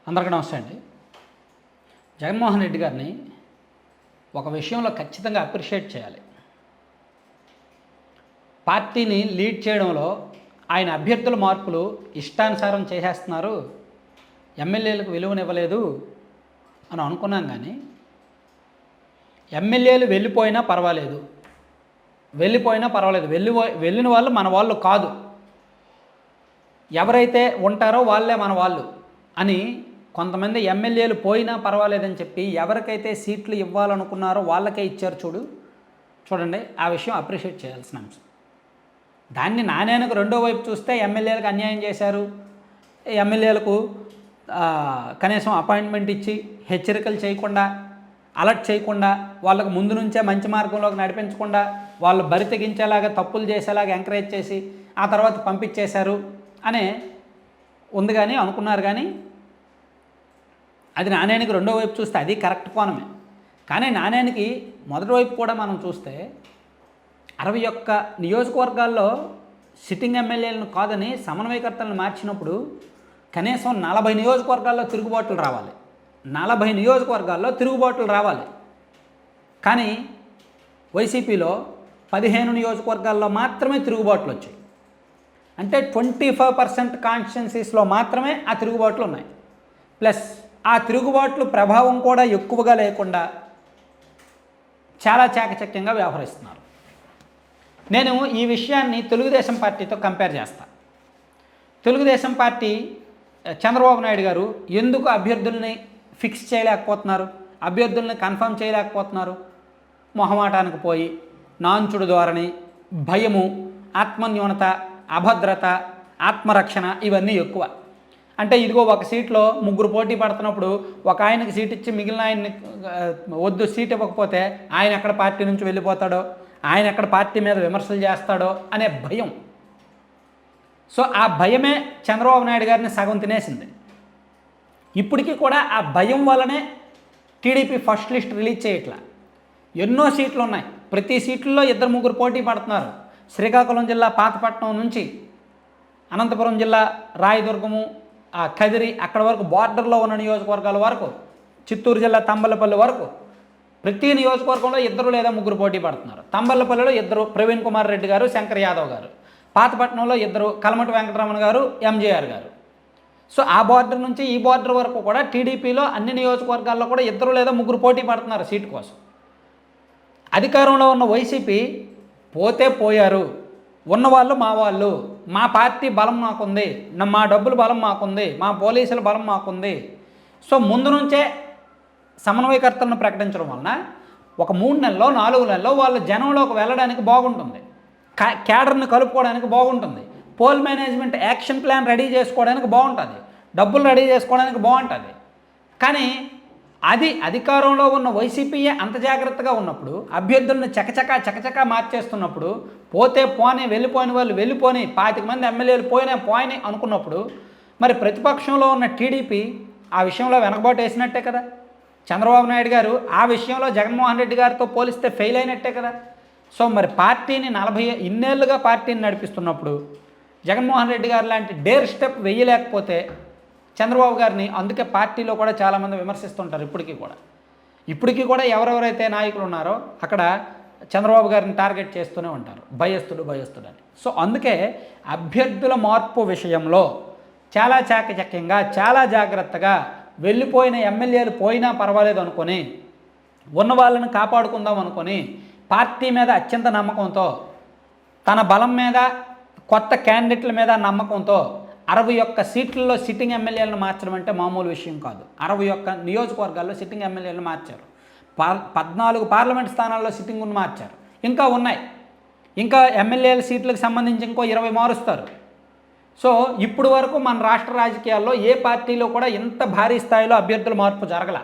అందరికీ నమస్తే అండి. జగన్మోహన్ రెడ్డి గారిని ఒక విషయంలో ఖచ్చితంగా అప్రిషియేట్ చేయాలి. పార్టీని లీడ్ చేయడంలో ఆయన అభ్యర్థుల మార్పులు ఇష్టానుసారం చేసేస్తున్నారు, ఎమ్మెల్యేలకు విలువనివ్వలేదు అని అనుకున్నాం. కానీ ఎమ్మెల్యేలు వెళ్ళిపోయినా పర్వాలేదు, వెళ్ళిన వాళ్ళు మన వాళ్ళు కాదు, ఎవరైతే ఉంటారో వాళ్ళే మన వాళ్ళు అని కొంతమంది ఎమ్మెల్యేలు పోయినా పర్వాలేదని చెప్పి ఎవరికైతే సీట్లు ఇవ్వాలనుకున్నారో వాళ్ళకే ఇచ్చారు. చూడండి, ఆ విషయం అప్రిషియేట్ చేయాల్సిన అంశం. దాన్ని నాణ్యానికి రెండో వైపు చూస్తే ఎమ్మెల్యేలకు అన్యాయం చేశారు, ఎమ్మెల్యేలకు కనీసం అపాయింట్మెంట్ ఇచ్చి హెచ్చరికలు చేయకుండా, అలర్ట్ చేయకుండా, వాళ్ళకు ముందు నుంచే మంచి మార్గంలోకి నడిపించకుండా, వాళ్ళు బరి తెగించేలాగా తప్పులు చేసేలాగా ఎంకరేజ్ చేసి ఆ తర్వాత పంపించేశారు అనే ఉంది కానీ అనుకున్నారు. కానీ అది నాణ్యానికి రెండో వైపు చూస్తే అది కరెక్ట్ కోణమే. కానీ నాణ్యానికి మొదటి వైపు కూడా మనం చూస్తే 61 నియోజకవర్గాల్లో సిట్టింగ్ ఎమ్మెల్యేలను కాదని సమన్వయకర్తలను మార్చినప్పుడు కనీసం 40 నియోజకవర్గాల్లో తిరుగుబాట్లు రావాలి, 40 నియోజకవర్గాల్లో తిరుగుబాట్లు రావాలి. కానీ వైసీపీలో 15 నియోజకవర్గాల్లో మాత్రమే తిరుగుబాట్లు వచ్చాయి. అంటే 25% కాన్స్టిట్యున్సీస్లో మాత్రమే ఆ తిరుగుబాట్లు ఉన్నాయి. ప్లస్ ఆ తిరుగుబాట్లు ప్రభావం కూడా ఎక్కువగా లేకుండా చాలా చాకచక్యంగా వ్యవహరిస్తున్నారు. నేను ఈ విషయాన్ని తెలుగుదేశం పార్టీతో కంపేర్ చేస్తాను. తెలుగుదేశం పార్టీ చంద్రబాబు నాయుడు గారు ఎందుకు అభ్యర్థుల్ని ఫిక్స్ చేయలేకపోతున్నారు, అభ్యర్థుల్ని కన్ఫర్మ్ చేయలేకపోతున్నారు? మొహమాటానికి పోయి నాంచుడు ధోరణి, భయము, ఆత్మన్యూనత, అభద్రత, ఆత్మరక్షణ ఇవన్నీ ఎక్కువ. అంటే ఇదిగో ఒక సీట్లో 3 పోటీ పడుతున్నప్పుడు ఒక ఆయనకి సీట్ ఇచ్చి మిగిలిన ఆయన్ని వద్దు సీట్ ఇవ్వకపోతే ఆయన ఎక్కడ పార్టీ నుంచి వెళ్ళిపోతాడో, ఆయన ఎక్కడ పార్టీ మీద విమర్శలు చేస్తాడో అనే భయం. సో ఆ భయమే చంద్రబాబు నాయుడు గారిని సగం తినేసింది. ఇప్పటికీ కూడా ఆ భయం వల్లనే టీడీపీ ఫస్ట్ లిస్ట్ రిలీజ్ చేయట్లా. ఎన్నో సీట్లు ఉన్నాయి, ప్రతి సీట్లలో 2-3 పోటీ పడుతున్నారు. శ్రీకాకుళం జిల్లా పాతపట్నం నుంచి అనంతపురం జిల్లా రాయదుర్గము, కదిరి అక్కడ వరకు బార్డర్లో ఉన్న నియోజకవర్గాల వరకు, చిత్తూరు జిల్లా తంబలపల్లి వరకు ప్రతి నియోజకవర్గంలో 2 లేదా 3 పోటీ పడుతున్నారు. తంబలపల్లిలో 2, ప్రవీణ్ కుమార్ రెడ్డి గారు, శంకర్ యాదవ్ గారు. పాతపట్నంలో 2, కలమటి వెంకటరమణ గారు, ఎంజేఆర్ గారు. సో ఆ బార్డర్ నుంచి ఈ బార్డర్ వరకు కూడా టీడీపీలో అన్ని నియోజకవర్గాల్లో కూడా 2 లేదా 3 పోటీ పడుతున్నారు సీటు కోసం. అధికారంలో ఉన్న వైసీపీ పోతే పోయారు, ఉన్నవాళ్ళు మా వాళ్ళు, మా పార్టీ బలం మాకుంది, మా డబ్బుల బలం మాకుంది, మా పోలీసుల బలం మాకుంది. సో ముందు నుంచే సమన్వయకర్తలను ప్రకటించడం వలన ఒక 3 నెలల్లో 4 నెలల్లో వాళ్ళు జనంలోకి వెళ్ళడానికి బాగుంటుంది, క్యాడర్ని కలుపుకోవడానికి బాగుంటుంది, poll management action plan ready చేసుకోవడానికి బాగుంటుంది, డబ్బులు రెడీ చేసుకోవడానికి బాగుంటుంది. కానీ అది అధికారంలో ఉన్న వైసీపీయే అంత జాగ్రత్తగా ఉన్నప్పుడు, అభ్యర్థులను చకచకా మార్చేస్తున్నప్పుడు, పోతే పోనీ, వెళ్ళిపోయిన వాళ్ళు వెళ్ళిపోని, 25 మంది ఎమ్మెల్యేలు పోయినాయి అనుకున్నప్పుడు మరి ప్రతిపక్షంలో ఉన్న టీడీపీ ఆ విషయంలో వెనకబాటు వేసినట్టే కదా. చంద్రబాబు నాయుడు గారు ఆ విషయంలో జగన్మోహన్ రెడ్డి గారితో పోలిస్తే ఫెయిల్ అయినట్టే కదా. సో మరి పార్టీని 40 ఇన్నేళ్లుగా పార్టీని నడిపిస్తున్నప్పుడు జగన్మోహన్ రెడ్డి గారు లాంటి డేర్ స్టెప్ వేయలేకపోతే చంద్రబాబు గారిని అందుకే పార్టీలో కూడా చాలామంది విమర్శిస్తుంటారు. ఇప్పటికీ కూడా ఎవరెవరైతే నాయకులు ఉన్నారో అక్కడ చంద్రబాబు గారిని టార్గెట్ చేస్తూనే ఉంటారు, భయస్తుడు అని. సో అందుకే అభ్యర్థుల మార్పు విషయంలో చాలా చాకచక్యంగా, చాలా జాగ్రత్తగా, వెళ్ళిపోయిన ఎమ్మెల్యేలు పోయినా పర్వాలేదు అనుకొని, ఉన్న వాళ్ళని కాపాడుకుందాం అనుకొని, పార్టీ మీద అత్యంత నమ్మకంతో, తన బలం మీద, కొత్త క్యాండిడేట్ల మీద నమ్మకంతో 61 సీట్లలో సిట్టింగ్ ఎమ్మెల్యేలను మార్చడం అంటే మామూలు విషయం కాదు. 61 నియోజకవర్గాల్లో సిట్టింగ్ ఎమ్మెల్యేలను మార్చారు. 14 పార్లమెంట్ స్థానాల్లో సిట్టింగ్ను మార్చారు. ఇంకా ఉన్నాయి, ఇంకా ఎమ్మెల్యేల సీట్లకు సంబంధించి ఇంకో 20 మారుస్తారు. సో ఇప్పుడు వరకు మన రాష్ట్ర రాజకీయాల్లో ఏ పార్టీలో కూడా ఇంత భారీ స్థాయిలో అభ్యర్థుల మార్పు జరగల.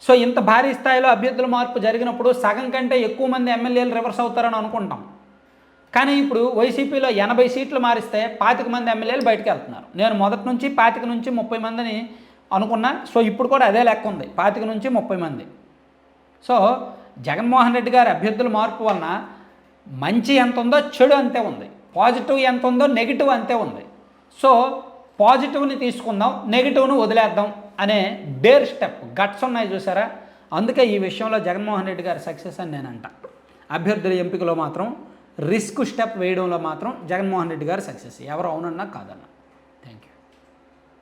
సో ఇంత భారీ స్థాయిలో అభ్యర్థుల మార్పు జరిగినప్పుడు సగం కంటే ఎక్కువ మంది ఎమ్మెల్యేలు రివర్స్ అవుతారని అనుకుంటాం. కానీ ఇప్పుడు వైసీపీలో 80 సీట్లు మారిస్తే 25 మంది ఎమ్మెల్యేలు బయటకు వెళ్తున్నారు. నేను మొదటి నుంచి 25 నుంచి 30 మందిని అనుకున్నా. సో ఇప్పుడు కూడా అదే లెక్క ఉంది, 25 నుంచి 30 మంది. సో జగన్మోహన్ రెడ్డి గారి అభ్యర్థుల మార్పు వలన మంచి ఎంత ఉందో చెడు అంతే ఉంది, పాజిటివ్ ఎంత ఉందో నెగిటివ్ అంతే ఉంది. సో పాజిటివ్ని తీసుకుందాం, నెగిటివ్ను వదిలేద్దాం అనే డేర్ స్టెప్ గట్స్ ఉన్నాయి చూసారా, అందుకే ఈ విషయంలో జగన్మోహన్ రెడ్డి గారి సక్సెస్ అని నేను అంట. అభ్యర్థుల ఎంపికలో మాత్రం రిస్క్ స్టెప్ వేయడంలో మాత్రం జగన్మోహన్ రెడ్డి గారు సక్సెస్, ఎవరు అవునన్నా కాదన్నా.